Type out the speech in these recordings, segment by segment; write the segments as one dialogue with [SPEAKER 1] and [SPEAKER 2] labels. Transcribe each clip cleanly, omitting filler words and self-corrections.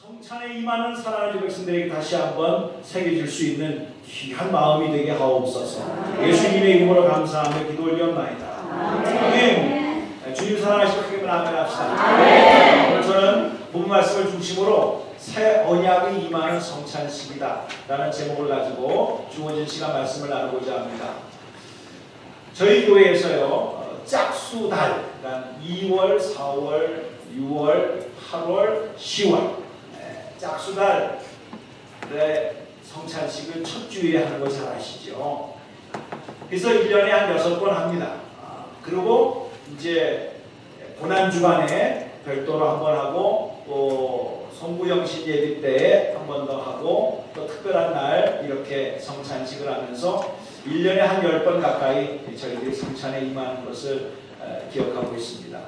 [SPEAKER 1] 성찬에 임하는 사랑하는 백성들에게 다시 한번 새겨질 수 있는 귀한 마음이 되게 하옵소서. 예수님의 이름으로 감사하며 기도 올리옵나이다. 아멘. 주님 사랑하시고 크게 아멘 합시다. 오늘 저는 본 말씀을 중심으로 새 언약이 임하는 성찬식이다 라는 제목을 가지고 주어진 시간 말씀을 나누고자 합니다. 저희 교회에서요, 짝수달, 그러니까 2월, 4월, 6월, 8월, 10월 짝수달의 성찬식을 첫 주일에 하는 거 잘 아시죠? 그래서 1년에 한 6번 합니다. 그리고 이제 고난주간에 별도로 한 번 하고 또 성부영신 예비 때에 한 번 더 하고 또 특별한 날 이렇게 성찬식을 하면서 1년에 한 10번 가까이 저희들이 성찬에 임하는 것을 기억하고 있습니다.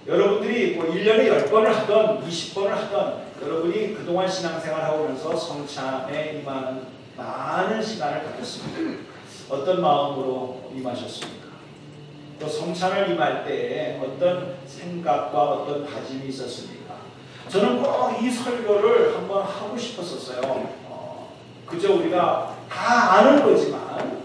[SPEAKER 1] 여러분들이 뭐 1년에 10번을 하던 20번을 하던 여러분이 그동안 신앙생활하고 오면서 성찬에 임하는 많은 시간을 가졌습니다. 어떤 마음으로 임하셨습니까? 또 성찬을 임할 때에 어떤 생각과 어떤 다짐이 있었습니까? 저는 꼭 이 설교를 한번 하고 싶었었어요. 그저 우리가 다 아는 거지만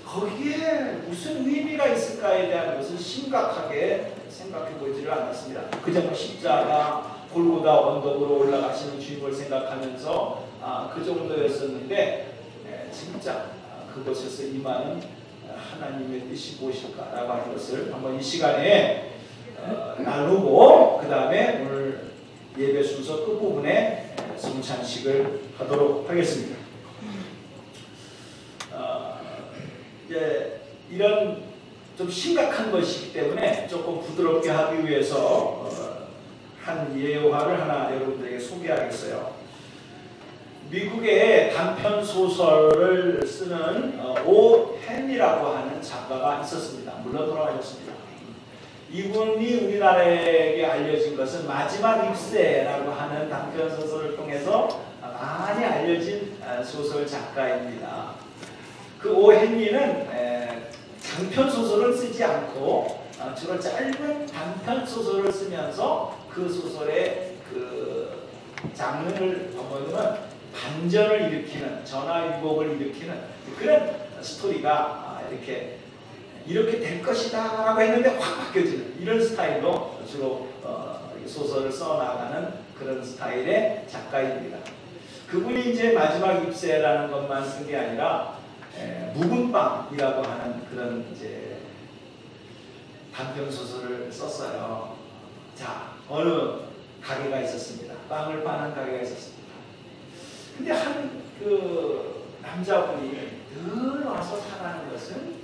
[SPEAKER 1] 거기에 무슨 의미가 있을까에 대한 것을 심각하게 생각해 보지를 않았습니다. 그저 뭐 십자가, 골고다 언덕으로 올라가시는 주님을 생각하면서 그 정도였었는데 진짜 그곳에서 임하는 하나님의 뜻이 무엇일까라고 하는 것을 한번 이 시간에 나누고 그 다음에 오늘 예배 순서 끝부분에 성찬식을 하도록 하겠습니다. 이제 이런 좀 심각한 것이기 때문에 조금 부드럽게 하기 위해서 한 예화를 하나 여러분들에게 소개하겠어요. 미국의 단편 소설을 쓰는 오 헨리라고 하는 작가가 있었습니다. 물론 돌아가셨습니다. 이분이 우리나라에게 알려진 것은 마지막 입새라고 하는 단편 소설을 통해서 많이 알려진 소설 작가입니다. 그 오 헨리는 장편 소설을 쓰지 않고 주로 짧은 단편 소설을 쓰면서 그 소설의 그 장르를 보면 반전을 일으키는, 전화위복을 일으키는 그런 스토리가 이렇게 될 것이다 라고 했는데 확 바뀌어지는 이런 스타일로 주로 소설을 써나가는 그런 스타일의 작가입니다. 그분이 이제 마지막 입새라는 것만 쓴 게 아니라 묵은 빵이라고 하는 그런 이제 단편 소설을 썼어요. 자, 어느 가게가 있었습니다. 빵을 파는 가게가 있었습니다. 근데 한 그 남자분이 늘 와서 사가는 것은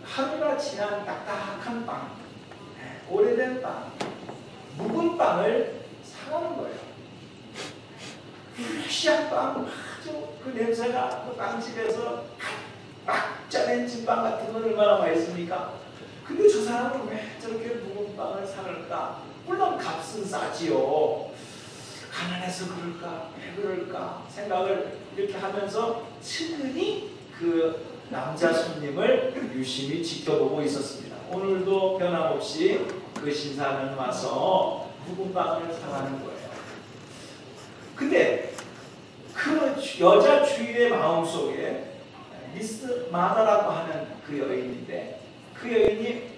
[SPEAKER 1] 하루가 지난 딱딱한 빵, 오래된 빵, 묵은 빵을 사가는 거예요. 푸시한 빵, 아주 그 냄새가 그 빵집에서 막 짜낸 찐빵 같은 건 얼마나 맛있습니까? 근데 저 사람은 왜 저렇게 묵은 빵을 사갈까? 물론 값은 싸지요. 가난해서 그럴까? 왜 그럴까? 생각을 이렇게 하면서 측은히 그 남자 손님을 유심히 지켜보고 있었습니다. 오늘도 변함없이 그 신사는 와서 묵은 빵을 사가는 거예요. 근데 그 여자 주인의 마음속에 미스 마다라고 하는 그 여인인데 그 여인이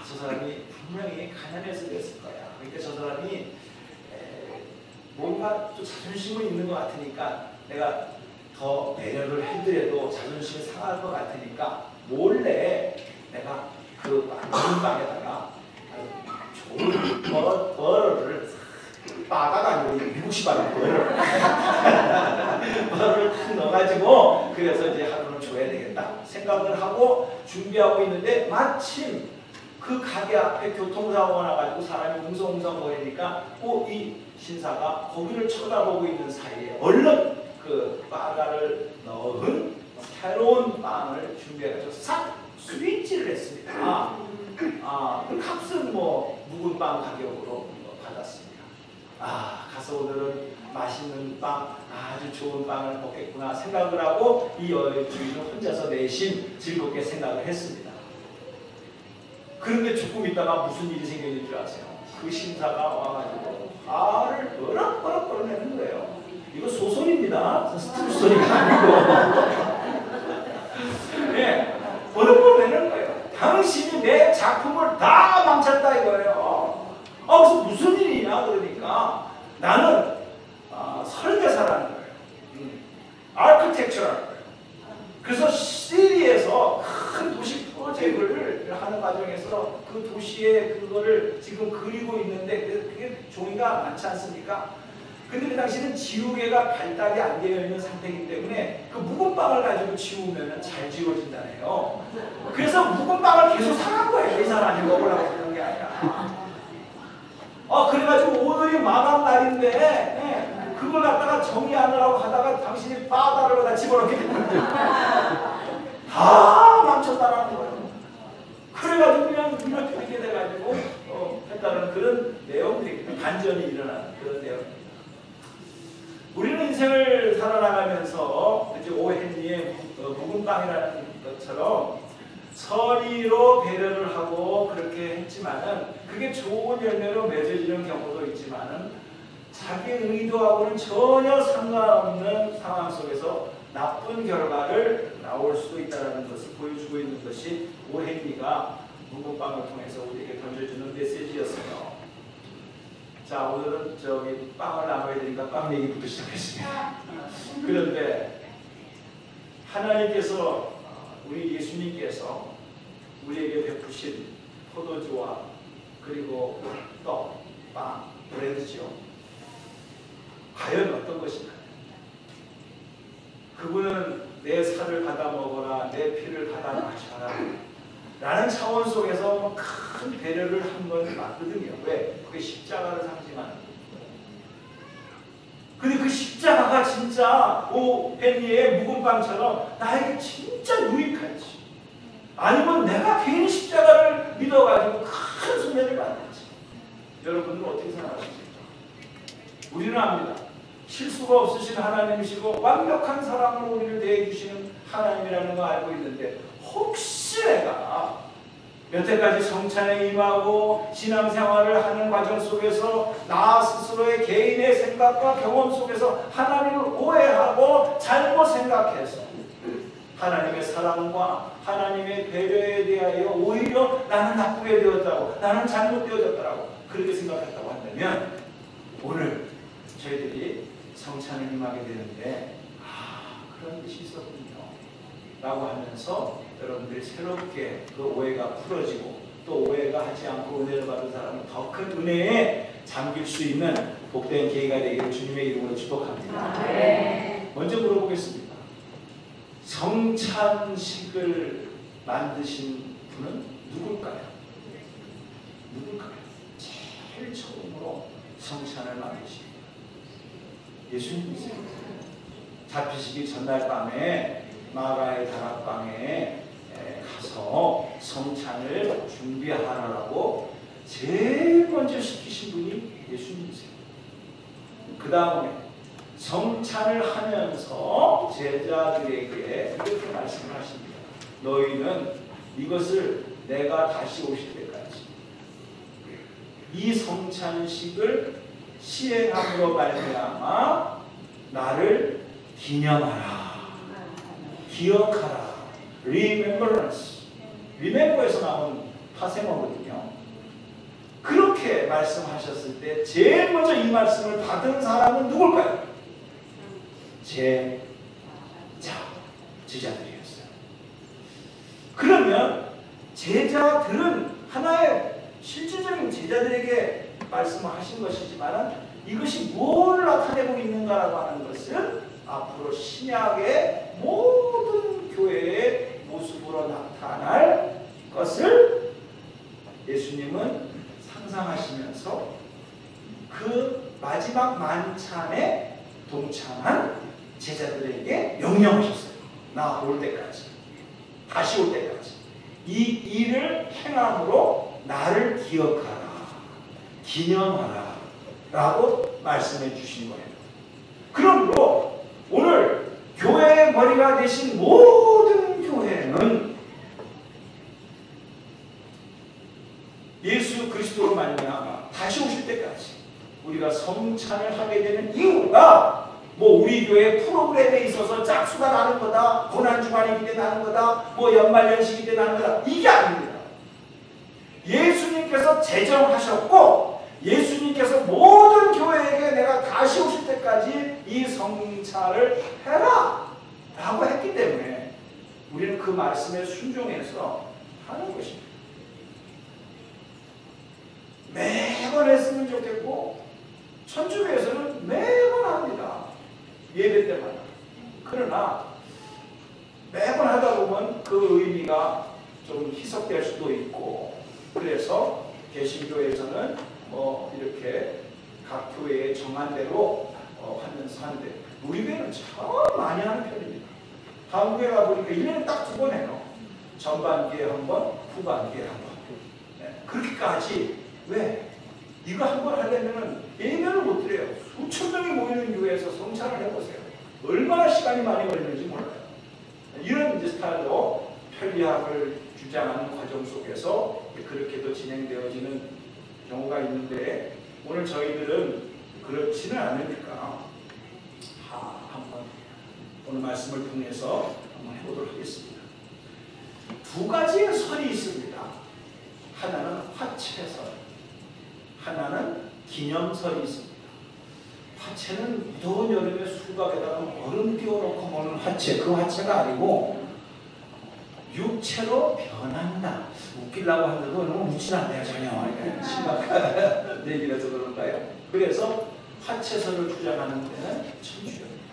[SPEAKER 1] 저 사람이 분명히 가난해서 그랬을 거야. 그러니까 저 사람이 뭔가 또 자존심은 있는 것 같으니까 내가 더 배려를 해드려도 자존심이 상할 것 같으니까 몰래 내가 그 빵에다가 좋은 버러를 바다가 아니고 미국식 바다 버러를 탁 넣어가지고 그래서 이제 하루는 줘야 되겠다 생각을 하고 준비하고 있는데 마침 그 가게 앞에 교통사고가 나가지고 사람이 웅성웅성거리니까 이 신사가 거기를 쳐다보고 있는 사이에 얼른 그 바다를 넣은 새로운 빵을 준비해서 싹 스위치를 했습니다. 그 값은 뭐 묵은 빵 가격으로 받았습니다. 가서 오늘은 맛있는 빵, 아주 좋은 빵을 먹겠구나 생각을 하고 이 여주인은 혼자서 내심 즐겁게 생각을 했습니다. 그런데 조금 있다가 무슨 일이 생겼는 줄 아세요? 그 심사가 와가지고 화를 버럭버럭 끌어내는 거예요. 이거 소설입니다. 스토리 소리가 아니고. 네, 버럭버럭 내는 거예요. 당신이 내 작품을 다 망쳤다 이거예요. 그래서 무슨 일이냐 그러니까 나는 설계사라는 거예요. 아키텍처라는 거예요. 그래서 시리에서 큰 도시 프로젝트를 하는 과정에서 그 도시의 그거를 지금 그리고 있는데 그게 종이가 많지 않습니까? 근데 그 당시는 지우개가 발달이 안 되어 있는 상태이기 때문에 그 묵은 빵을 가지고 지우면 잘 지워진다네요. 그래서 묵은 빵을 계속 사간 거예요. 이 사람이 먹으려고 그런 게 아니라. 그래가지고 오늘이 마감 날인데, 네, 그걸 갖다가 정리하느라고 하다가 당신이 바다를 갖다 집어넣게 된 거예요. 다 망쳤다라는 거예요. 그래가지고 그냥 이렇게 돼가지고 했다는 그런 내용들이 반전이 일어나는 그런 내용. 우리는 인생을 살아나가면서 이제 오헨리의 묵은 빵이라는 것처럼 선의로 배려를 하고 그렇게 했지만은 그게 좋은 열매로 맺어지는 경우도 있지만은 자기 의도하고는 전혀 상관없는 상황 속에서 나쁜 결과를 나올 수도 있다는 것을 보여주고 있는 것이 오헨리가 묵은 빵을 통해서 우리에게 던져주는 메시지였어요. 자, 오늘은 빵을 나눠야 되니까 빵 얘기부터 시작했습니다. 그런데 하나님께서 우리 예수님께서 우리에게 베푸신 포도주와 그리고 떡, 빵, 브레드죠. 과연 어떤 것인가? 그분은 내 살을 받아 먹어라, 내 피를 받아 마셔라 라는 차원 속에서 큰 배려를 한 건 맞거든요. 왜? 그게 십자가를 상징하는 거예요. 근데 그 십자가가 진짜 오헨리의 묵은 빵처럼 나에게 진짜 유익할지, 아니면 내가 괜히 십자가를 믿어가지고 큰 손해를 받는지, 여러분들은 어떻게 생각하십니까? 우리는 압니다. 실수가 없으신 하나님이시고 완벽한 사랑으로 우리를 대해주시는 하나님이라는 거 알고 있는데, 혹시 내가 여태까지 성찬에 임하고 신앙생활을 하는 과정 속에서 나 스스로의 개인의 생각과 경험 속에서 하나님을 오해하고 잘못 생각해서 하나님의 사랑과 하나님의 배려에 대하여 오히려 나는 나쁘게 되었다고, 나는 잘못되어졌다고 그렇게 생각했다고 한다면, 오늘 저희들이 성찬을 임하게 되는데 그런 뜻이 있었군요 라고 하면서 여러분들이 새롭게 그 오해가 풀어지고 또 오해가 하지 않고 은혜를 받은 사람은 더 큰 은혜에 잠길 수 있는 복된 계기가 되기를 주님의 이름으로 축복합니다. 네. 먼저 물어보겠습니다. 성찬식을 만드신 분은 누굴까요? 누굴까요? 제일 처음으로 성찬을 만드신 예수님이세요. 잡히시기 전날 밤에 마가의 다락방에 가서 성찬을 준비하라고 제일 먼저 시키신 분이 예수님이세요. 그 다음에 성찬을 하면서 제자들에게 이렇게 말씀을 하십니다. 너희는 이것을 내가 다시 오실 때까지 이 성찬식을 시행함으로 말미암아 나를 기념하라, 기억하라. Remembrance. Remember에서 나온 파생어거든요. 그렇게 말씀하셨을 때 제일 먼저 이 말씀을 받은 사람은 누굴까요? 제자들이었어요. 그러면 제자들은 하나의 실질적인 제자들에게 말씀하신 것이지만 이것이 뭘 나타내고 있는가라고 하는 것은 앞으로 신약의 모든 교회의 모습으로 나타날 것을 예수님은 상상하시면서 그 마지막 만찬에 동참한 제자들에게 명령하셨어요. 나 올 때까지, 다시 올 때까지 이 일을 행함으로 나를 기억하라, 기념하라 라고 말씀해 주신 거예요. 그러므로 오늘 교회의 머리가 되신 모든 교회는 예수 그리스도로 말미암아 다시 오실 때까지 우리가 성찬을 하게 되는 이유가 뭐 우리 교회 프로그램에 있어서 짝수가 나는 거다, 고난주간이기 때문에 나는 거다, 뭐 연말연시이기 때문에 나는 거다, 이게 아닙니다. 예수님께서 제정하셨고 예수님께서 모든 교회에게 내가 다시 오실 때까지 이 성찬을 해라 라고 했기 때문에 우리는 그 말씀에 순종해서 하는 것입니다. 매번 했으면 좋겠고 천주교에서는 매번 합니다. 예배 때마다. 그러나 매번 하다 보면 그 의미가 좀 희석될 수도 있고, 그래서 개신교에서는 이렇게 각 교회에 정한 대로 하면서 하는데 우리 교회는 참 많이 하는 편입니다. 한국에 가보니까 1년에 딱 2번 해요. 전반기에 한 번, 후반기에 한 번. 네, 그렇게까지. 왜? 이거 한 번 하려면 예배를 못 드려요. 수천 명이 모이는 교회에서 성찬을 해보세요. 얼마나 시간이 많이 걸리는지 몰라요. 이런 이제 스타일로 편리함을 주장하는 과정 속에서 그렇게도 진행되어지는 경우가 있는데, 오늘 저희들은 그렇지는 않으니까 한번 오늘 말씀을 통해서 한번 해보도록 하겠습니다. 두 가지의 설이 있습니다. 하나는 화채설, 하나는 기념설이 있습니다. 화채는 무더운 여름에 수박에다가 얼음 띄워놓고 먹는 화채, 그 화채가 아니고 육체로 변한다. 웃기려고 하는데도 너무 웃지는 않네요. 전혀 심각한 얘기라서 그런가요? 그래서 화채설을 주장하는 데는 천주교입니다.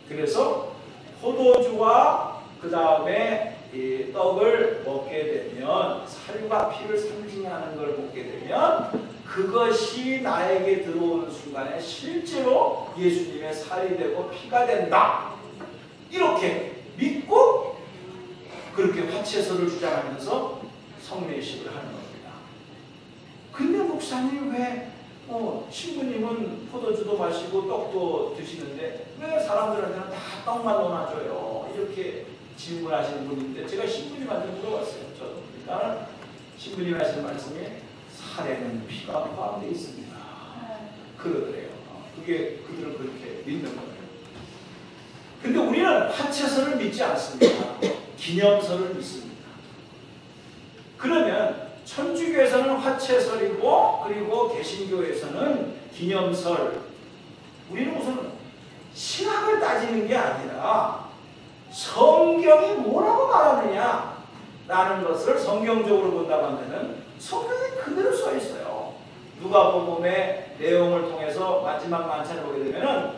[SPEAKER 1] 그래서 포도주와 그 다음에 이 떡을 먹게 되면, 살과 피를 상징하는 걸 먹게 되면 그것이 나에게 들어오는 순간에 실제로 예수님의 살이 되고 피가 된다, 이렇게 믿고 그렇게 화채설을 주장하면서 성례식을 하는 겁니다. 근데 목사님 왜 신부님은 포도주도 마시고 떡도 드시는데 왜 사람들한테는 다 떡만 넣어줘요? 이렇게 질문하시는 분인데, 제가 신부님한테 물어봤어요. 저도. 일단은 신부님이 하시는 말씀이 살에는 피가 포함되어 있습니다. 그러더래요. 그게 그들은 그렇게 믿는 거예요. 근데 우리는 화채설을 믿지 않습니다. 기념설을 믿습니다. 그러면 천주교에서는 화채설이고, 그리고 개신교에서는 기념설. 우리는 무슨 신학을 따지는 게 아니라 성경이 뭐라고 말하느냐 라는 것을 성경적으로 본다고 하면은 성경에 그대로 써 있어요. 누가복음의 내용을 통해서 마지막 만찬을 보게 되면은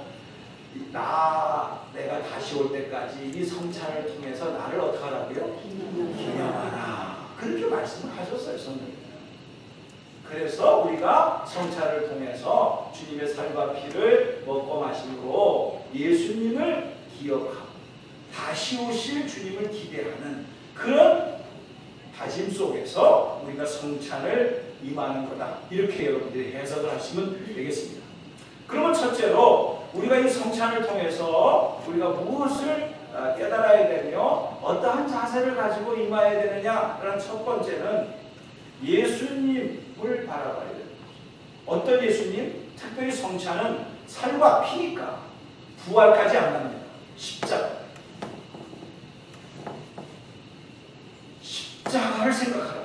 [SPEAKER 1] 내가 다시 올 때까지 이 성찬을 통해서 나를 어떻게 하라고요? 기념하라. 그렇게 말씀을 하셨어요, 성경에. 그래서 우리가 성찬을 통해서 주님의 살과 피를 먹고 마심으로 예수님을 기억하고 다시 오실 주님을 기대하는 그런 다짐 속에서 우리가 성찬을 임하는 거다. 이렇게 여러분들이 해석을 하시면 되겠습니다. 그러면 첫째로 우리가 이 성찬을 통해서 우리가 무엇을 깨달아야 되며 어떠한 자세를 가지고 임해야 되느냐라는 첫 번째는 예수님을 바라봐야 됩니다. 어떤 예수님? 특별히 성찬은 살과 피니까 부활까지 안 합니다. 십자가를 생각하라.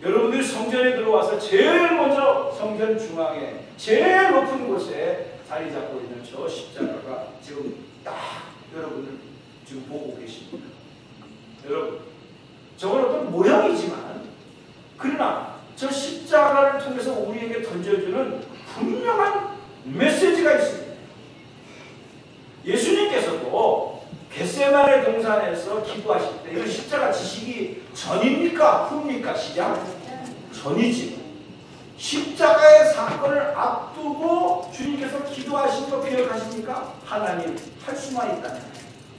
[SPEAKER 1] 여러분들이 성전에 들어와서 제일 먼저 성전 중앙에 제일 높은 곳에 자리 잡고 있는 저 십자가가 지금 딱 여러분들 지금 보고 계십니다. 여러분, 저건 어떤 모양이지만 그러나 저 십자가를 통해서 우리에게 던져주는 분명한 메시지가 있습니다. 예수님께서도 겟세마네 동산에서 기도하실 때 이 십자가 지시기 전입니까? 후입니까? 시작? 전이지. 십자가의 사건을 앞두고 주님께서 기도하신 거 기억하십니까? 하나님, 할 수만 있다면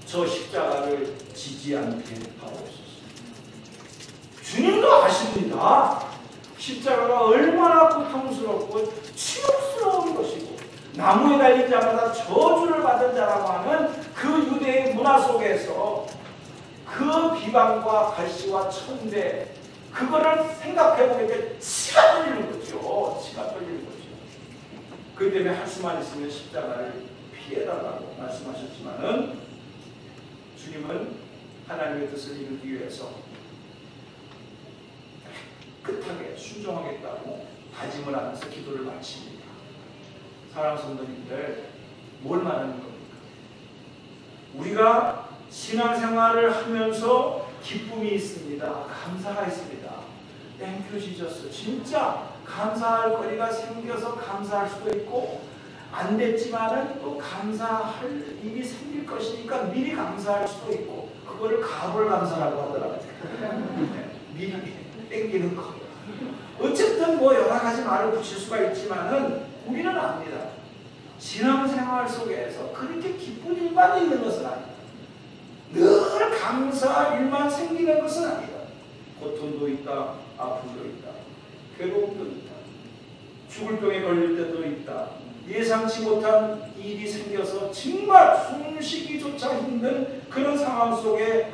[SPEAKER 1] 저 십자가를 지지 않게 하옵소서. 주님도 아십니다. 십자가가 얼마나 고통스럽고 치욕스러운 것이고 나무에 달린 자마다 저주를 받은 자라고 하는 그 유대의 문화 속에서 그 비방과 갈시와 천대, 그거를 생각해보게 될 치가 그렇기 때문에 할 수만 있으면 십자가를 피해달라고 말씀하셨지만은 주님은 하나님의 뜻을 이루기 위해서 깨끗하게 순종하겠다고 다짐을 하면서 기도를 마칩니다. 사랑하는 성도님들, 뭘 말하는 겁니까? 우리가 신앙생활을 하면서 기쁨이 있습니다. 감사가 있습니다. 땡큐 지저스. 진짜 감사할 거리가 생겨서 감사할 수도 있고, 안 됐지만은 또 감사할 일이 생길 것이니까 미리 감사할 수도 있고, 그거를 가불감사라고 하더라고요. 미리 땡기는 거. 어쨌든 뭐 여러 가지 말을 붙일 수가 있지만은 우리는 압니다. 신앙생활 속에서 그렇게 기쁜 일만 있는 것은 아니다. 늘 감사 일만 생기는 것은 아니다. 고통도 있다, 아픔도 있다, 괴로움도 있다, 죽을 병에 걸릴 때도 있다, 예상치 못한 일이 생겨서 정말 숨쉬기조차 힘든 그런 상황 속에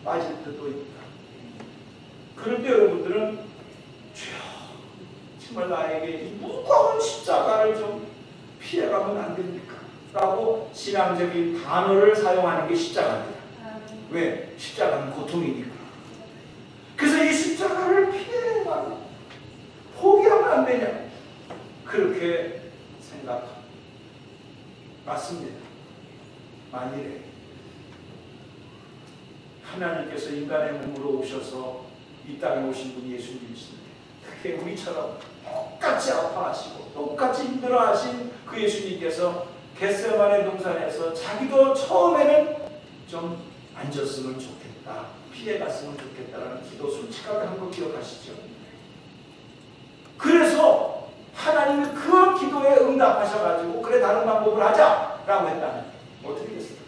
[SPEAKER 1] 빠질 때도 있다. 그럴 때 여러분들은 주여, 정말 나에게 이 무거운 십자가를 좀 피해가면 안 됩니까? 라고 신앙적인 단어를 사용하는 게 십자가입니다. 왜? 십자가는 고통이니까. 그래서 이 십자가를 피해가면 포기하면 안 되냐? 그렇게 생각합니다. 맞습니다. 만일에 하나님께서 인간의 몸으로 오셔서 이 땅에 오신 분이 예수님이신데, 특히 우리처럼 똑같이 아파하시고 똑같이 힘들어하신 그 예수님께서 겟세마네 동산에서 자기도 처음에는 좀 앉았으면 좋겠다, 피해갔으면 좋겠다라는 기도 솔직하게 한 거 기억하시죠? 그래서 하나님이 그 기도에 응답하셔가지고 그래 다른 방법을 하자라고 했다면 어떻게 됐을까?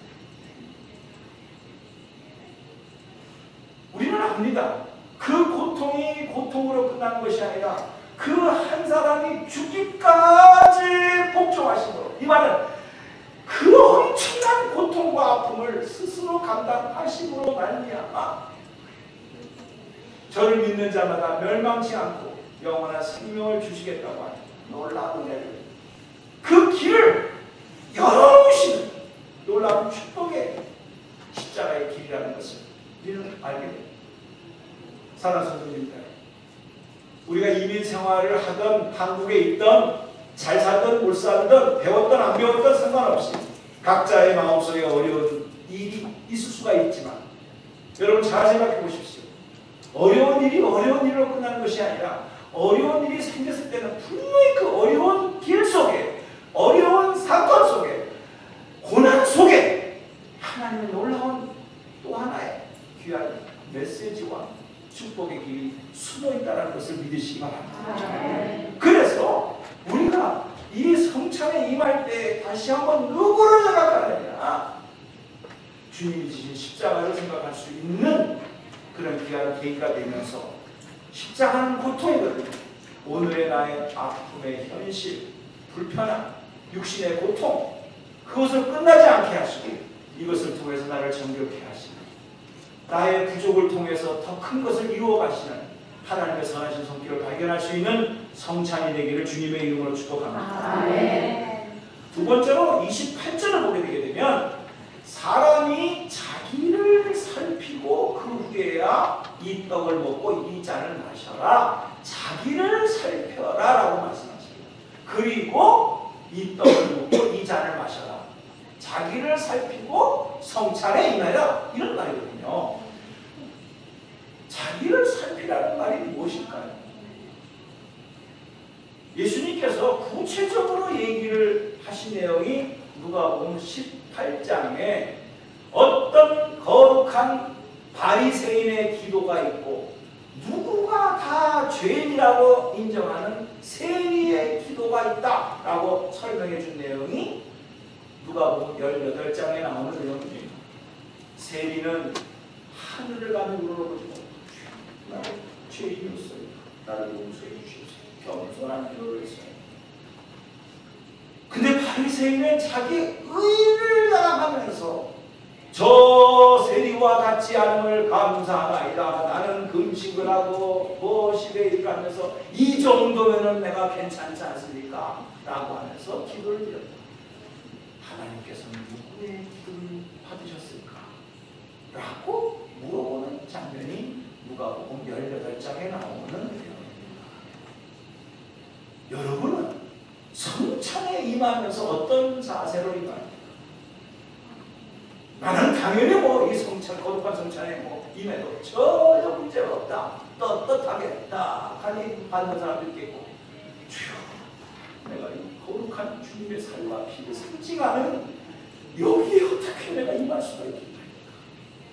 [SPEAKER 1] 우리는 압니다. 그 고통이 고통으로 끝난 것이 아니라 그 한 사람이 죽기까지 복종하심으로, 이 말은 그 엄청난 고통과 아픔을 스스로 감당하심으로 말미암아 저를 믿는 자마다 멸망치 않고 영원한 생명을 주시겠다고 하는 놀라운 은혜를, 그 길을 열어주시는 놀라운 축복의 십자가의 길이라는 것을 우리는 알게 됩니다. 사랑하는 성도님들, 우리가 이민 생활을 하던, 한국에 있던, 잘 살던 못 살던, 배웠던 안 배웠던 상관없이 각자의 마음속에 어려운 일이 있을 수가 있지만, 여러분 잘 생각해 보십시오. 어려운 일이 어려운 일로 끝나는 것이 아니라 어려운 일이 생겼을 때는 분명히 그 어려운 길 속에, 어려운 사건 속에, 고난 속에 하나님의 놀라운 또 하나의 귀한 메시지와 축복의 길이 숨어있다는 것을 믿으시기 바랍니다. 그래서 우리가 이 성찬에 임할 때 다시 한번 누구를 생각하느냐? 주님이 지신 십자가를 생각할 수 있는 그런 귀한 계기가 되면서, 십자가는 고통이거든요. 오늘의 나의 아픔의 현실, 불편함, 육신의 고통, 그것을 끝나지 않게 하시고 이것을 통해서 나를 정결케 하시고 나의 부족을 통해서 더 큰 것을 이루어 가시는 하나님의 선하신 손길을 발견할 수 있는 성찬이 되기를 주님의 이름으로 축복합니다. 아멘. 두 번째로 28절을 보게 되게 되면, 사람이 자기를 살피고 그 후에야 이 떡을 먹고 이 잔을 마셔라. 자기를 살펴라 라고 말씀하십니다. 그리고 이 떡을 먹고 이 잔을 마셔라. 자기를 살피고 성찬에 임하라, 이런 말이거든요. 자기를 살피라는 말이 무엇일까요? 예수님께서 구체적으로 얘기를 하신 내용이 누가복음 18장에 어떤 거룩한 바리새인의 기도가 있고 누구가 다 죄인이라고 인정하는 세리의 기도가 있다라고 설명해 준 내용이 누가복음 18장에 나오는 내용입니다. 세리는 하늘을 가며 물어보지, 나는 죄인이었어요. 나를 용서해 주시옵소서. 겸손한 기도를 했어요. 근데 바리새인은 자기 의를 다하면서 저 세리와 같지 않음을 감사하나이다. 나는 금식을 하고 무엇이래 일을 하면서 이 정도면은 내가 괜찮지 않습니까? 라고 하면서 기도를 드렸다. 하나님께서는 누구의 기도를 받으셨을까? 라고 물어보는 장면이 누가복음 18장에 나오는 내용입니다. 여러분은 성찬에 임하면서 어떤 자세로 임합니까? 나는 당연히 이 성찬, 거룩한 성찬에 임해도 전혀 문제가 없다. 떳떳하겠다. 하니 받는 사람도 있겠고, 주여, 내가 이 거룩한 주님의 살과 피를 상징하는 여기에 어떻게 내가 임할 수가 있겠다.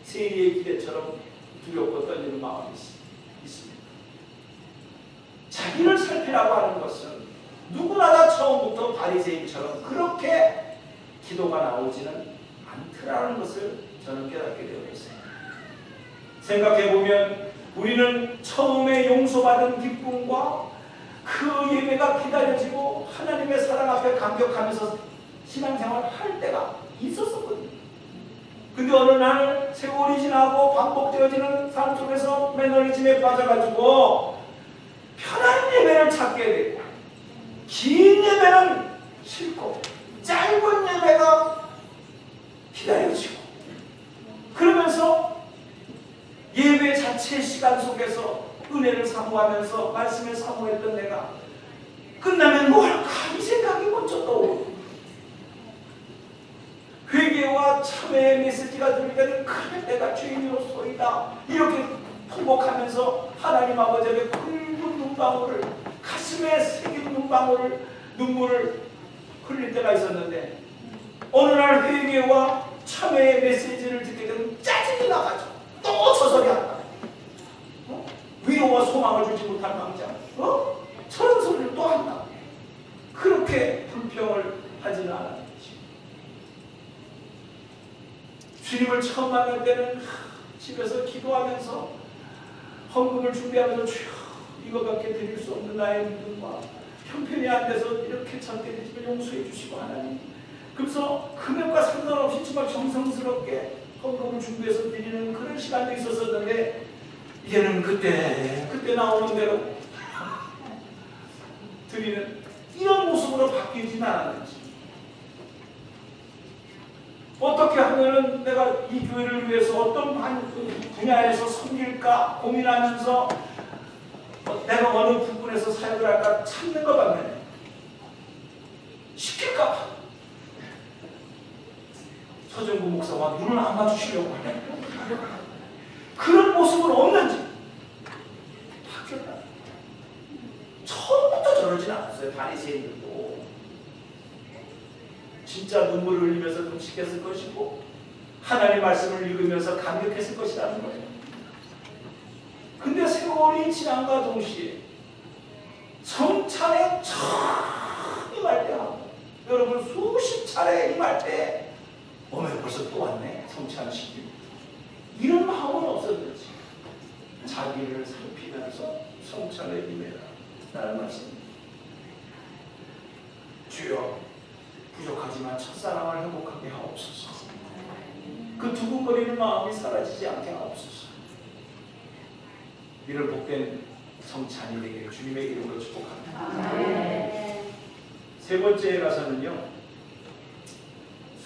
[SPEAKER 1] 세리의 기대처럼 두렵고 떨리는 마음이 있습니다. 자기를 살피라고 하는 것은 누구나 다 처음부터 바리새인처럼 그렇게 기도가 나오지는 않더라는 것을 저는 깨닫게 되어 있습니다. 생각해보면 우리는 처음에 용서받은 기쁨과 그 예배가 기다려지고 하나님의 사랑 앞에 감격하면서 신앙생활을 할 때가 있었었거든요. 근데 어느 날 세월이 지나고 반복되어지는 삶 속에서 매너리즘에 빠져가지고 편한 예배를 찾게 되고 긴 예배는 싫고 짧은 예배가 기다려지고 그러면서 예배 자체 시간 속에서 은혜를 사모하면서 말씀을 사모했던 내가 끝나면 뭐 할까 이 생각이 먼저 떠오르고 회개와 참회의 메시지가 들릴 때는 그래 내가 죄인으로서이다 이렇게 통곡하면서 하나님 아버지 앞에 굵은 눈방울을 가슴에 새긴 눈물을 흘릴 때가 있었는데 어느 날 회개와 참회의 메시지를 듣게 되면 짜증이 나가지고 또 저 소리 한다. 위로와 소망을 주지 못할 망정 저런 소리를 또 한다. 그렇게 불평을 하지는 않았지. 주님을 처음 만날 때는 집에서 기도하면서 헌금을 준비하면서 주여 이거밖에 드릴 수 없는 나의 믿음과 형편이 안 돼서 이렇게 작게 되지만 용서해 주시고 하나님 그래서 금액과 상관없이 정말 정성스럽게 헌금을 준비해서 드리는 그런 시간도 있었었는데 이제는 그때 나오는 대로 드리는 이런 모습으로 바뀌진 않았는지 어떻게 하면은 내가 이 교회를 위해서 어떤 분야에서 섬길까 고민하면서 내가 어느 부분에서 사역을 할까 찾는 것 반면에 시킬까 봐 서정구 목사와 눈을 안 맞추시려고 하네. 그런 모습은 없는지 바뀌었다. 처음부터 저러진 않았어요. 바리새인들도 진짜 눈물을 흘리면서 금식했을 것이고 하나님 말씀을 읽으면서 감격했을 것이라는 거예요. 근데 세월이 지남과 동시에 성찬에 처음 임할 때 하고 여러분 수십 차례 임할 때 벌써 또 왔네 성찬 시기 이런 마음은 없었는지 자기를 살피면서 성찬에 임해라 라는 말씀입니다. 주여 부족하지만 첫사랑을 회복하게 하옵소서. 그 두근거리는 마음이 사라지지 않게 하옵소서. 이를 복된 성찬이 되기를 주님의 이름으로 축복합니다. 세 번째에 가서는요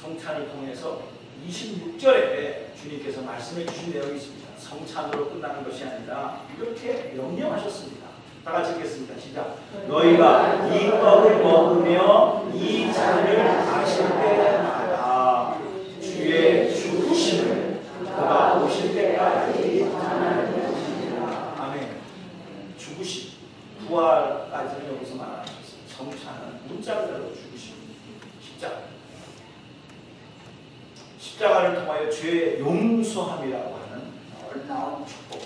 [SPEAKER 1] 성찬을 통해서 26절에 주님께서 말씀해 주신 내용이 있습니다. 성찬으로 끝나는 것이 아니라 이렇게 명령하셨습니다. 다 같이 읽겠습니다. 시작. 너희가 이 떡을 먹으며 이 잔을 마실 때마다 주의 죽으심을 그가 오실 때까지 전하는 것이니라. 아멘. 죽으심, 부활까지는 여기서 말하셨어요. 성찬은 문자 그대로 죽으심, 십자가를 통하여 죄의 용서함이라고 하는 놀라운 축복,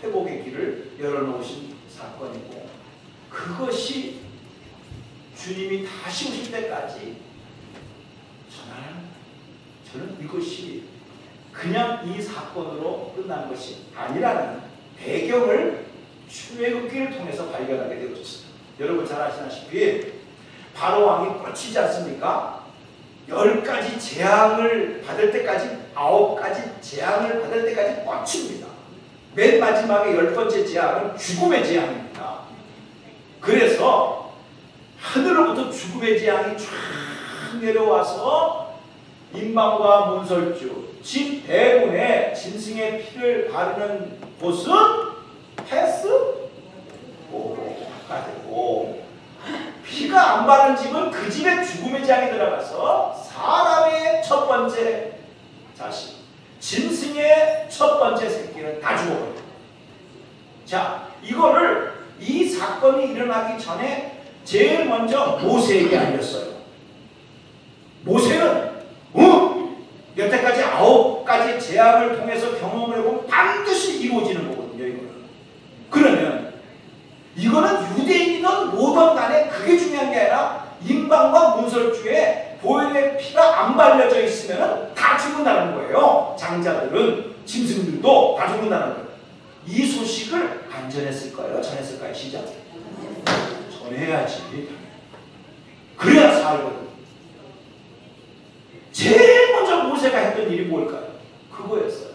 [SPEAKER 1] 회복의 길을 열어놓으신 사건이고 그것이 주님이 다시 오실 때까지 저는 이것이 그냥 이 사건으로 끝난 것이 아니라는 배경을 출애굽기를 통해서 발견하게 되었습니다. 여러분 잘 아시다시피 바로 왕이 뻗치지 않습니까? 10가지 재앙을 받을 때까지 9가지 재앙을 받을 때까지 뻗칩니다. 맨 마지막에 10번째 재앙은 죽음의 재앙입니다. 그래서 하늘로부터 죽음의 재앙이 쫙 내려와서 인방과 문설주, 집 대문에 짐승의 피를 바르는 곳은 패스오버가 피가 안 바른 집은 그 집에 죽음의 재앙이 들어가서 사람의 첫 번째 자식, 짐승의 첫 번째 새끼는 다 죽어버려요. 자, 이 사건이 일어나기 전에 제일 먼저 모세에게 알렸어요. 모세는 여태까지 9가지 재앙을 통해서 경험을 해보면 반드시 이루어지는 거거든요. 그러면 이거는 유대인이든 뭐든 간에 그게 중요한 게 아니라 인방과 문설주에 보혈의 피가 안 발려져 있으면 다 죽는다는 거예요. 장자들은, 짐승들도 다 죽는다는 거예요. 이 소식을 안 전했을까요? 전했을까요? 시작. 전해야지. 그래야 살거든. 제일 먼저 모세가 했던 일이 뭘까요? 그거였어요.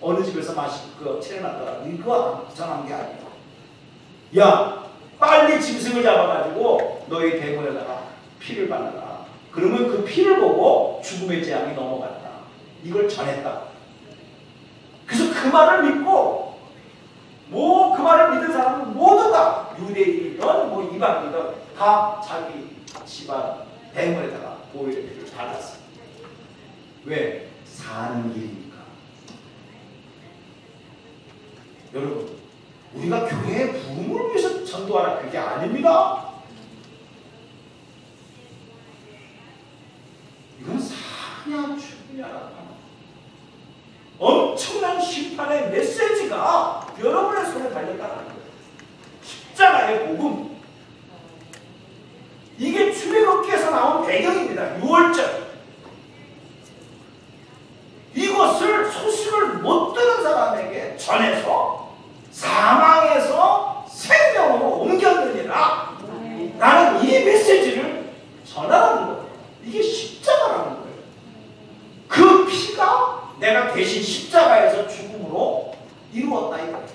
[SPEAKER 1] 어느 집에서 차려놨더라. 이거 전한 게 아니야. 야, 빨리 짐승을 잡아가지고 너희 대문에다가 피를 발라라. 그러면 그 피를 보고 죽음의 재앙이 넘어간다. 이걸 전했다. 그래서 그 말을 믿고 그 말을 믿은 사람은 모두가 유대인이든 이방이든 다 자기 집안 대문에다가 보혈의 피를 발랐어요. 왜? 사는 길이니까. 여러분, 우리가 교회의 부흥을 위해서 전도하라 그게 아닙니다. 이건 사냐 죽느냐라고 엄청난 심판의 메시지가 여러분의 손에 달렸다는 거예요. 십자가의 복음. 이게 출애굽기에서 나온 배경입니다. 6월절. 이것을 소식을 못 들은 사람에게 전해서 사망에서 생명으로 옮겼느니라 라는 이 메시지를 전하라는 거예요. 이게 십자가라는 거예요. 그 피가 내가 대신 십자가에서 죽음으로 이루었다 이거예요.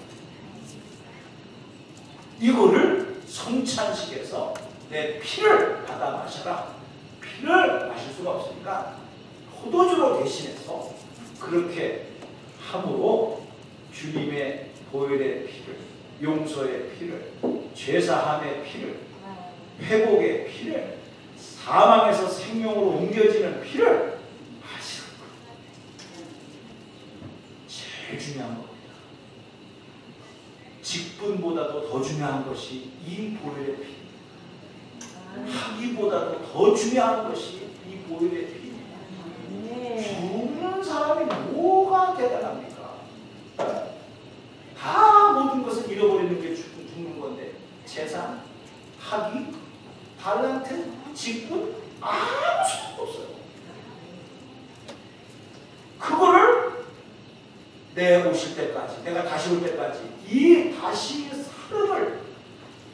[SPEAKER 1] 이거를 성찬식에서 내 피를 받아 마셔라. 피를 마실 수가 없으니까 포도주로 대신해서 그렇게 함으로 주님의 보혈의 피를, 용서의 피를, 죄사함의 피를, 회복의 피를, 사망에서 생명으로 옮겨지는 피를 마시는 거예요. 제일 중요한 겁니다. 직분보다도 더 중요한 것이 이 보혈의 피입니다. 학위보다도 더 중요한 것이 이 보혈의 피입니다. 죽는 사람이 뭐가 대단합니까? 다 모든 것을 잃어버리는 게 죽는 건데 재산, 학위, 달란트, 직분 아무 소용도 없어요. 그거를 내 오실 때까지, 내가 다시 올 때까지 이 다시 살음을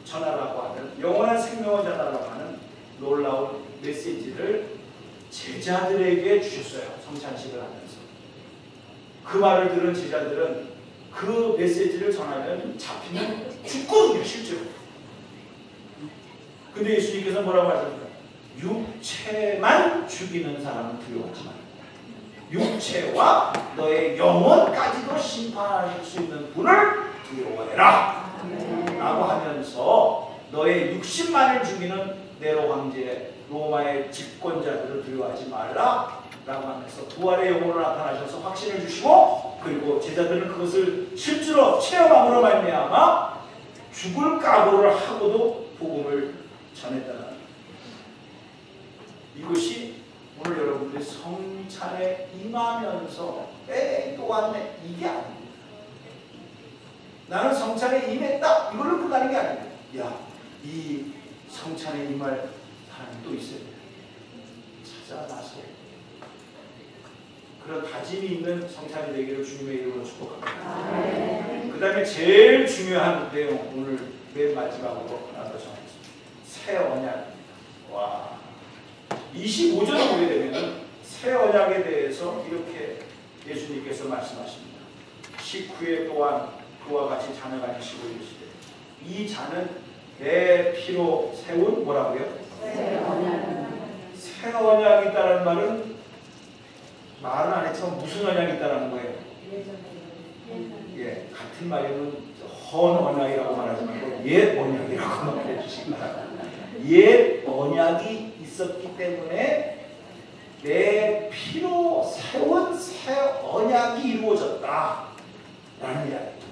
[SPEAKER 1] 전하라고 하는, 영원한 생명을 전하라고 하는 놀라운 메시지를 제자들에게 주셨어요. 성찬식을 하면서. 그 말을 들은 제자들은 그 메시지를 전하면 잡히면 죽거든요. 실제로. 근데 예수님께서 뭐라고 하셨습니까? 육체만 죽이는 사람은 두려워하지 말라. 육체와 너의 영혼까지도 심판하실 수 있는 분을 두려워해라 라고 하면서 너의 60만을 죽이는 네로 황제 로마의 집권자들을 두려워하지 말라 라고 하면서 부활의 영혼으로 나타나셔서 확신을 주시고, 그리고 제자들은 그것을 실제로 체험함으로 말미암아 죽을 각오를 하고도 복음을 전했다는 겁니다. 이것이 오늘 여러분들이 성찬에 임하면서 또한 이게 아닙니다. 나는 성찬에 임했다 이걸로 끝나는 게 아닙니다. 야, 이 성찬에 임할 사람이 또 있어야 돼요. 찾아나서 그런 다짐이 있는 성찬이 되기를 주님의 이름으로 축복합니다. 그 다음에 제일 중요한 내용, 오늘 맨 마지막으로 하나 더 정하겠습니다. 새 언약입니다. 와, 25절을 보게 되면 새 언약에 대해서 대해서 이렇게 예수님께서 말씀하십니다. 식후에 또한 그와 같이 잔을 가지시고 이르시되 이 잔은 내 피로 세운 뭐라고요? 새 언약이 있다는 말은 안 했지만 무슨 언약이 있다는 거예요? 예, 같은 말이면 헌 언약이라고 말하지 말고 옛 언약이라고 말해 주시기 바랍니다. 옛 언약이 있었기 때문에 내 피로 세운 새 언약이 이루어졌다 라는 이야기입니다.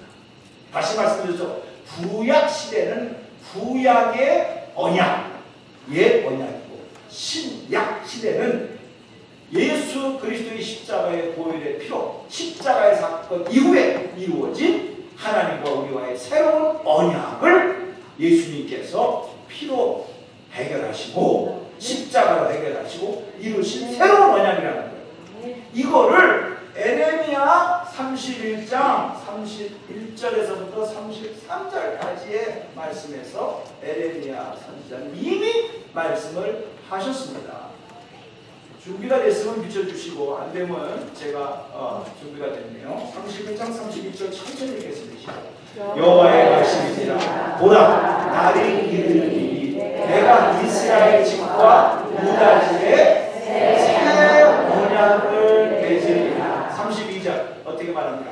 [SPEAKER 1] 다시 말씀드렸죠. 구약 시대는 구약의 언약, 옛 언약이고 신약 시대는 예수 그리스도의 십자가의 보혈의 피로 십자가의 사건 이후에 이루어진 하나님과 우리와의 새로운 언약을 예수님께서 피로 해결하시고 십자가로 해결하시고 이루신 새로운 언약이라는 거예요. 이거를 에레미야 31장 31절에서부터 33절까지의 말씀에서 에레미야 선지자는 이미 말씀을 하셨습니다. 준비가 됐으면 비춰주시고 안되면 제가 준비가 됐네요. 31장 31절 천천히 읽겠습니다. 여호와의 말씀이니라. 보라 날이 이르리니 내가 이스라엘 집과 유다 집에 새 언약을 맺으리라. 32절 어떻게 말합니까?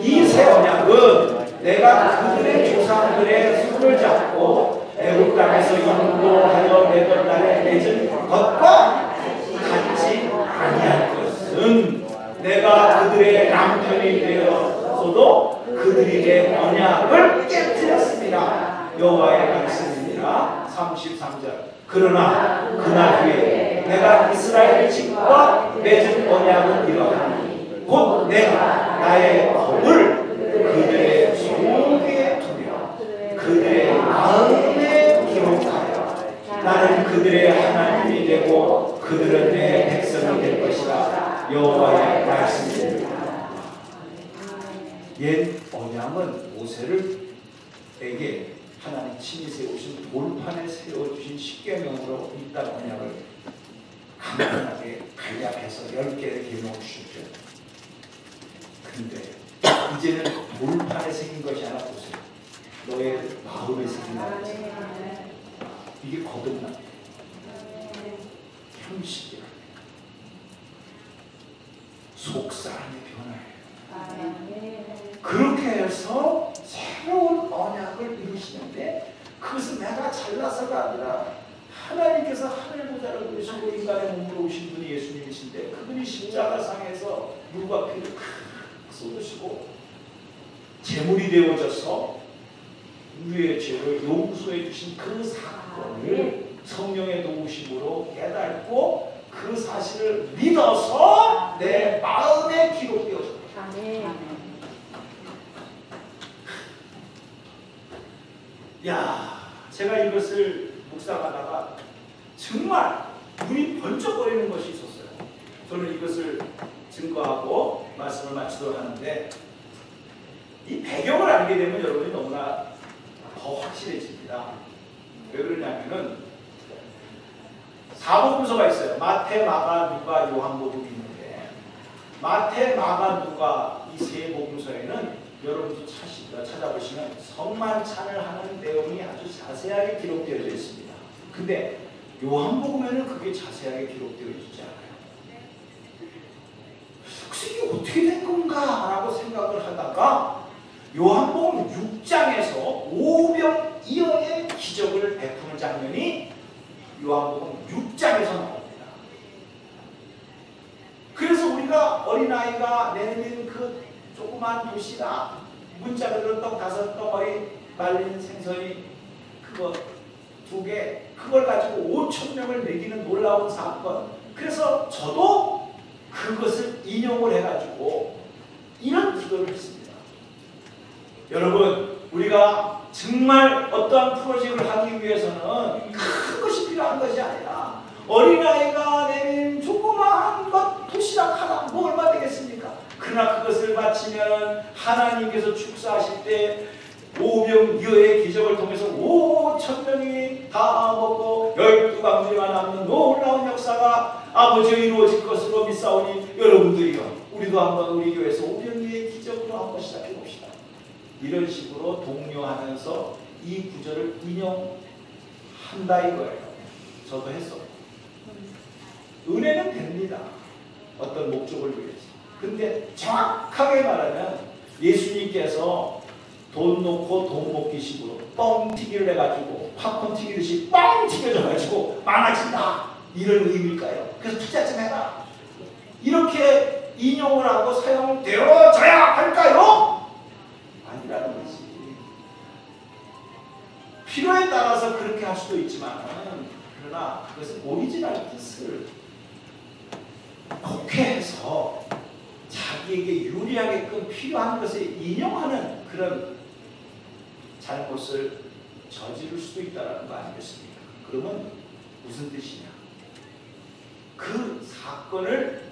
[SPEAKER 1] 이 새 언약은 내가 그들의 조상들의 손을 잡고 애굽 땅에서 인도하여 맺은 날에 맺은 것과 같지 아니할 것은 내가 그들의 남편이 되어서도 그들이 내 언약을 깨뜨렸습니다. 여호와의 말씀입니다. 33절 그러나 그날 후에 내가 이스라엘 집과 맺은 언약은 이러하니 곧 내가 나의 법을 그들의 속에 두며 그들의 마음에 기록하여 나는 그들의 하나님이 되고 그들은 내 백성이 될 것이라. 여호와의 말씀입니다. 옛 언약은 모세에게 하나님 친히 세우신 돌판에 세워주신 십계명으로 이 땅 언약을 간단하게 간략해서 10개를 기록해 주셨죠. 근데 이제는 돌판에 새긴 것이 아니라 보세요. 너의 마음에 새긴 거지. 이게 거듭납니다. 형식이야. 속사람의 변화예요. 그렇게 해서 새로운 언약을 이루시는데 그것은 내가 잘나서가 아니라 하나님께서 하늘 보좌를 누리시고 인간의 몸으로 오신 분이 예수님이신데 그분이 십자가상에서 물과 피를 쏟으시고 제물이 되어져서 우리의 죄를 용서해 주신 그 사건을 성령의 도우심으로 깨닫고 그 사실을 믿어서 내 마음에 기록되어졌다. 야, 제가 이것을 묵상하다가 정말 눈이 번쩍거리는 것이 있었어요. 저는 이것을 증거하고 말씀을 마치도록 하는데 이 배경을 알게 되면 여러분이 너무나 더 확실해집니다. 왜 그러냐면은 사복음서가 있어요. 마태, 마가, 누가, 요한복음이 있는데 마태, 마가, 누가 이 세 복음서에는 여러분도 찾아보시면 성만찬을 하는 내용이 아주 자세하게 기록되어 있습니다. 근데 요한복음에는 그게 자세하게 기록되어 있지 않아요. 그래서 이게 어떻게 된 건가? 라고 생각을 하다가 요한복음 6장에서 오병이어의 기적을 베푸는 장면이 요한복음 6장에서 나옵니다. 그래서 우리가 어린아이가 내는 그 조그만 도시락 문자로 떡 5덩어리 말린 생선이 그거 2개 그걸 가지고 5,000명을 먹이는 놀라운 사건. 그래서 저도 그것을 인용을 해가지고 이런 기도를 했습니다. 여러분 우리가 정말 어떠한 프로젝트를 하기 위해서는 큰 것이 필요한 것이 아니라 어린아이가 내민 조그마한 것 도시락 하나 뭐 얼마 되겠습니까? 그러나 그것을 마치면 하나님께서 축사하실 때 오병이어의 기적을 통해서 5,000명이 다 먹고 12광주리가 남는 놀라운 역사가 아버지가 이루어질 것으로 믿사오니 여러분도 우리도 한번 우리 교회에서 오병이의 기적으로 한번 시작해 봅시다. 이런 식으로 독려하면서 이 구절을 인용한다 이거예요. 저도 했었고. 은혜는 됩니다. 어떤 목적을 위해서. 근데 정확하게 말하면 예수님께서 돈 놓고 돈 먹기 식으로 뻥튀기를 해가지고 팝콘 튀기듯이 뻥 튀겨져가지고 많아진다. 이런 의미일까요? 그래서 투자 좀 해라. 이렇게 인용을 하고 사용되어져야 할까요? 아니라는 거지. 필요에 따라서 그렇게 할 수도 있지만 그러나 그것은 오리지널 뜻을 독해해서 자기에게 유리하게끔 필요한 것을 인용하는 그런 잘못을 저지를 수도 있다는 거 아니겠습니까? 그러면 무슨 뜻이냐? 그 사건을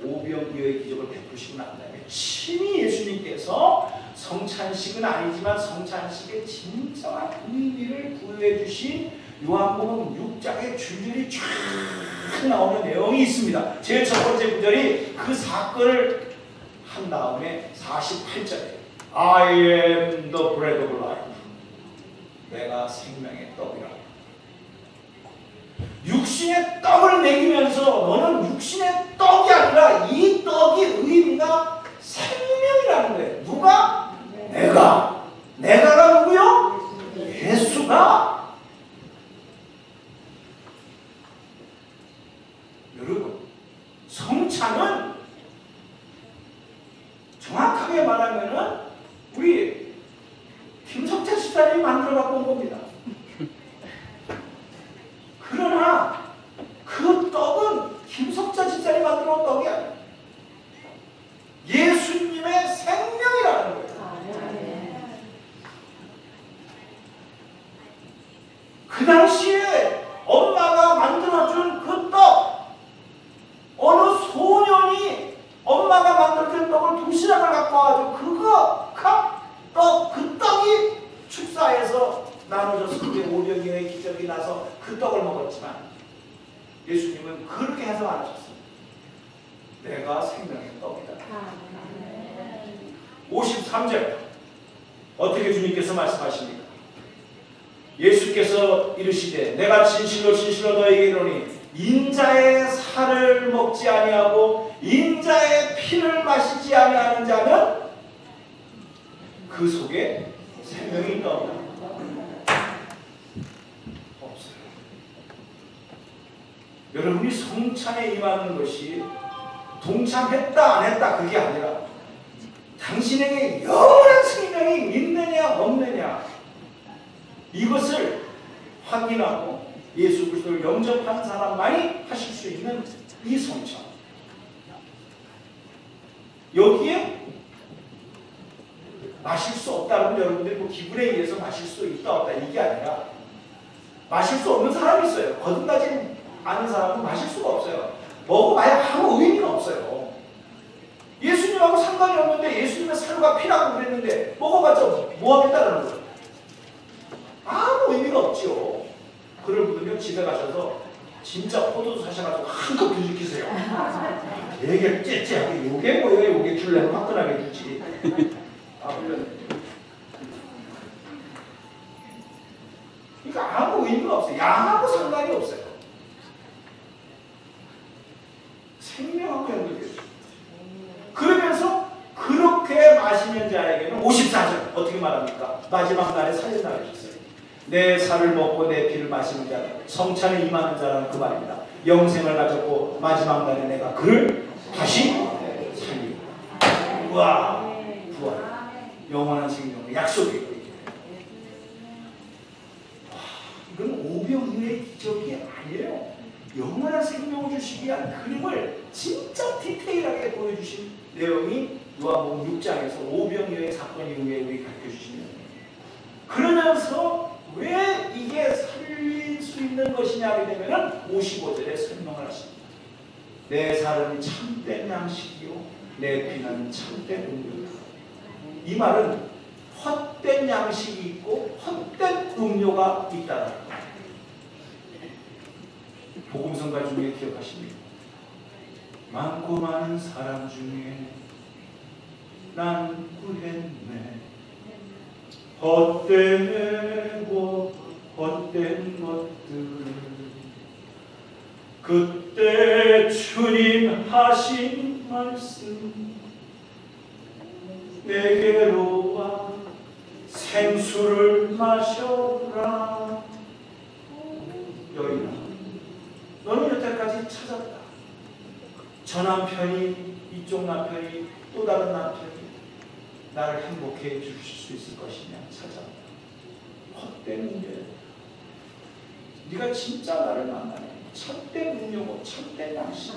[SPEAKER 1] 오병이어의 기적을 베푸시고 난 다음에 친히 예수님께서 성찬식은 아니지만 성찬식의 진정한 의미를 부여해 주신 요한복음 6장에 줄줄이 쫙 나오는 내용이 있습니다. 제일 첫 번째 구절이 그 사건을 한 다음에 48절에 I am the bread of life. 내가 생명의 떡이라. 육신의 떡을 먹이면서 너는 육신의 떡이 아니라 이 떡이 의미가 생명이라는 거예요. 누가? 내가. 내가가 누구요? 예수가. 여러분, 성찬은 정확하게 말하면은 우리 김석재 집사님이 만들어 갖고 온 겁니다. 그러나 그 떡은 김석자 집사님이 만들어 온 떡이 아니에요. 예수님의 생명이라는 거예요. 그 당시에 엄마가 만들어준 그 떡, 어느 소년이 엄마가 만들어준 떡을 도시락을 갖고 와가지고 그 떡이 축사에서 나눠졌을 때 오병이어의 기적이 나서 그 떡을 먹었지만 예수님은 그렇게 해서 안 하셨습니다. 내가 생명의 떡이다. 53절 어떻게 주님께서 말씀하십니까? 예수께서 이르시되 내가 진실로 진실로 너에게 이르노니 인자의 살을 먹지 아니하고 인자의 피를 마시지 아니하는 자는 그 속에 생명이 있다. 없어요. 여러분이 성찬에 임하는 것이 동참했다 안 했다 그게 아니라 당신에게 영원한 생명이 있느냐 없느냐 이것을 확인하고 예수 그리스도를 영접한 사람만이 하실 수 있는 이 성찬. 여기에 마실 수 없다는 건 여러분들이 뭐 기분에 의해서 마실 수 있다 없다 이게 아니라 마실 수 없는 사람이 있어요. 거듭나지 않은 사람은 마실 수가 없어요. 먹어봐야 아무 의미가 없어요. 예수님하고 상관이 없는데 예수님의 살과 피라고 그랬는데 먹어봤자 뭐 하겠다는 거예요. 아무 의미가 없지요. 그럴 분들은 집에 가셔서 진짜 포도주 사셔가지고 한컵 뒤집히세요. 되게 째째하게 요게 뭐예요? 요게 줄래면 화끈하게 주지. 그러니까 아무 의미가 없어요. 양하고 상관이 없어요. 생명하고 연결돼요. 그러면서 그렇게 마시는 자에게는 54절 어떻게 말합니까? 마지막 날에 살린다 하셨어요. 내 살을 먹고 내 피를 마시는 자는 성찬에 임하는 자라는 그 말입니다. 영생을 가졌고 마지막 날에 내가 그를 다시 살리고. 우와, 부활, 영원한 생명의 약속이에요. 이건 오병이어의 기적이 아니에요. 영원한 생명을 주시기 위한 그림을 진짜 디테일하게 보여주신 내용이 요한복음 6장에서 오병이어의 사건 이후에 우리 가르쳐주시는 거예요. 그러면서 왜 이게 살릴 수 있는 것이냐 하게 되면 55절에 설명을 하십니다. 내 살은 참된 양식이요 내 피는 참된 음료다. 이 말은 헛된 양식이 있고 헛된 음료가 있다는 거예요. 복음성가 중에 기억하십니까? 많고 많은 사람 중에 난 구했네. 헛되고 헛된 것들 그때 주님 하신 말씀 내게로 와 생수를 마셔라. 여인아, 너는 여태까지 찾았다. 저 남편이, 이쪽 남편이, 또 다른 남편이 나를 행복해 해주실 수 있을 것이냐 찾았다. 헛된 문제. 네가 진짜 나를 만나네. 참된 운명고 참된 양심.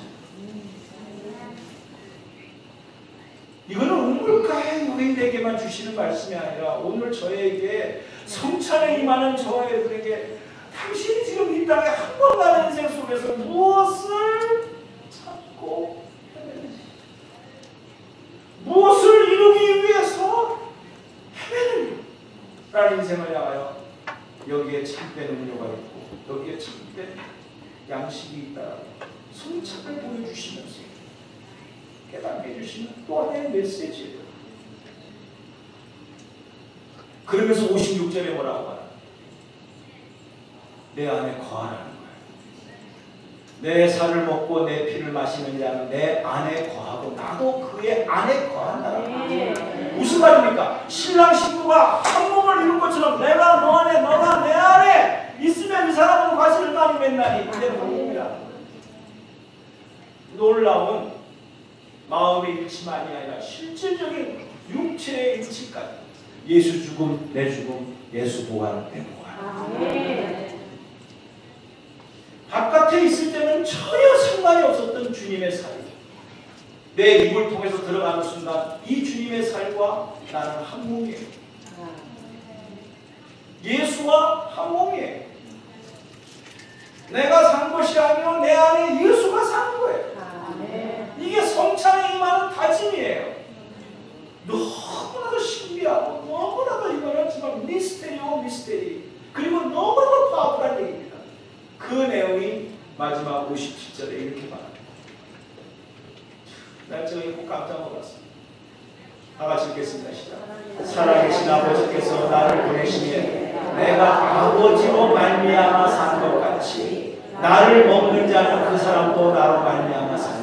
[SPEAKER 1] 이거는 우물가의 여인에게만 주시는 말씀이 아니라 오늘 저에게 성찬에 임하는 저와 여러분에게 당신이 지금 이 땅에 한 번 가는 인생 속에서 무엇을 찾고 헤매는지, 무엇을 이루기 위해서 헤매는지 라는 인생을 향하여 여기에 참된 음료가 있고 여기에 참된 양식이 있다라고 성찬을 보여주시면서 깨닫게 해주시는 또 하나의 메시지예요. 그러면서 56절에 뭐라고 말합니까? 내 안에 거하라는 거예요. 내 살을 먹고 내 피를 마시는 자는 내 안에 거하고 나도 그의 안에 거한다는 거예요. 무슨 말입니까? 신랑 신부가 한 몸을 이룬 것처럼 내가 너 안에 너가 내 안에 있으면 이 사람은 과실을 많이 맺나니 이제 한몸이라. 놀라운 마음의 일치만이 아니라 실질적인 육체의 일치까지. 예수 죽음 내 죽음, 예수 부활 내 부활. 바깥에 있을 때는 전혀 상관이 없었던 주님의 삶, 내 입을 통해서 들어가는 순간 이 주님의 삶과 나는 한 몸이에요. 예수와 한 몸이에요. 내가 산 것이 아니라 내 안에 예수가 사는 거예요. 이게 성찬에 임하는 다짐이에요. 너무나도 신비하고 너무나도 이거는 정말 미스테리오 미스테리, 그리고 너무나도 파워풀한 얘기입니다. 그 내용이 마지막 57절에 이렇게 말합니다. 난 제가 이거 깜짝 놀랐습니다. 다 같이 읽겠습니다. 시작. 살아계신 아버지께서 나를 보내시기에 내가 아버지로 말미암아 산 것 같이 나를 먹는 자는 그 사람도 나로 말미암아 산다.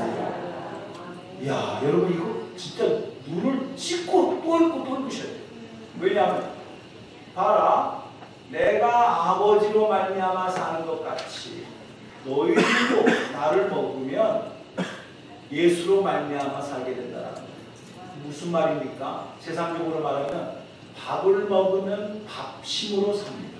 [SPEAKER 1] 이야, 여러분 이거 진짜 눈을 찍고 또 읽고 또 읽으셔야 돼요. 왜냐하면 봐라, 내가 아버지로 말미암아 사는 것 같이 너희들도 나를 먹으면 예수로 말미암아 살게 된다는 거예요. 무슨 말입니까? 세상적으로 말하면 밥을 먹으면 밥심으로 삽니다.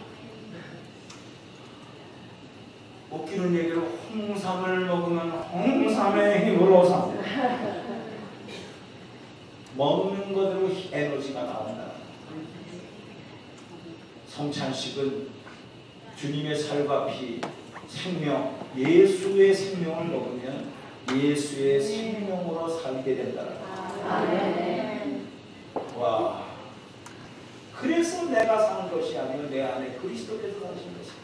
[SPEAKER 1] 웃기는 얘기로 홍삼을 먹으면 홍삼의 힘으로 삽니다. 먹는 것으로 에너지가 나온다. 성찬식은 주님의 살과 피, 생명, 예수의 생명을 먹으면 예수의 생명으로 살게 된다는 거예요. 와, 그래서 내가 사는 것이 아니라 내 안에 그리스도께서 사신 것이다.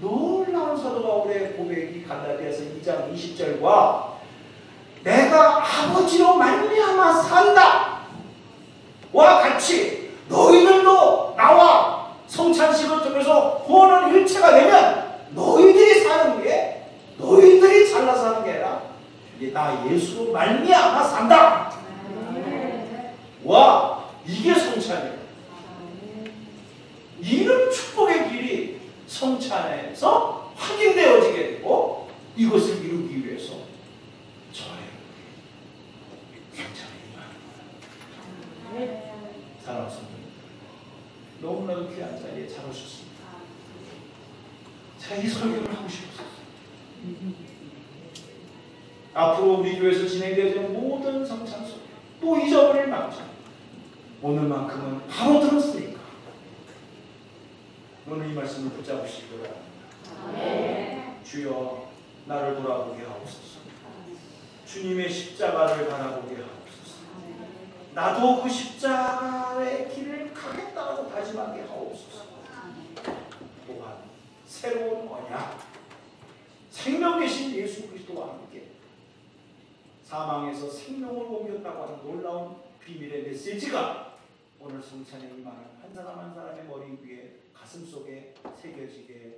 [SPEAKER 1] 놀라운 사도 바울의 고백이 갈라디아서 2장 20절과 내가 아버지로 말미암아 산다 와 같이 너희들도 나와 성찬식을 통해서 구원은 일체가 되면 너희들이 사는 게, 너희들이 잘나서 사는 게 아니라 이게 나 예수로 말미암아 산다. 와, 이게 성찬이에요. 이런 축복의 길이 성찬에서 확인되어지게 되고, 이것을 이루기 위해서 저의 성찬에 임하는 거예요. 사랑하는 성도, 너무나도 귀한 자리에 잘 오셨습니다. 제가 이 설교를 하고 싶었어요. 앞으로 우리 교회에서 진행되어지는 모든 성찬 속에 또 잊어버릴 망정, 오늘만큼은 바로 들었으니까 오늘 이 말씀을 붙잡으시기 바랍니다. 주여 나를 돌아보게 하옵소서. 주님의 십자가를 바라보게 하옵소서. 나도 그 십자가의 길을 가겠다고 다짐하게 하옵소서. 또한 새로운 언약, 생명 되신 예수 그리스도와 함께 사망에서 생명을 옮겼다고 하는 놀라운 비밀의 메시지가 오늘 성찬에 임하는 한 사람 한 사람의 머리 위에 가슴 속에 새겨지게